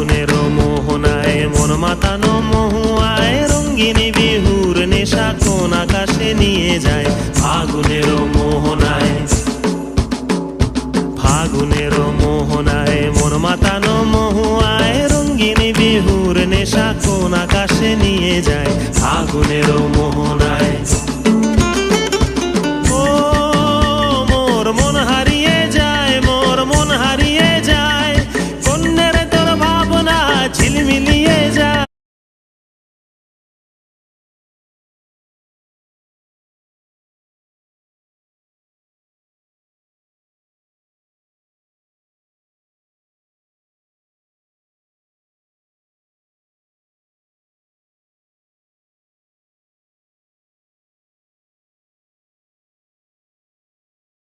ফাগুনের মোহনায় মন মাতানো মহুয়ায় রঙ্গিনী বিহুর নেশা কোন আকাশে নিয়ে যায়। ফাগুনের মোহনায়, ফাগুনের মোহনায় মন মাতানো মহুয়ায় রঙ্গিনী বিহুর নেশা কোন আকাশে নিয়ে যায়। ফাগুনের মোহনায়।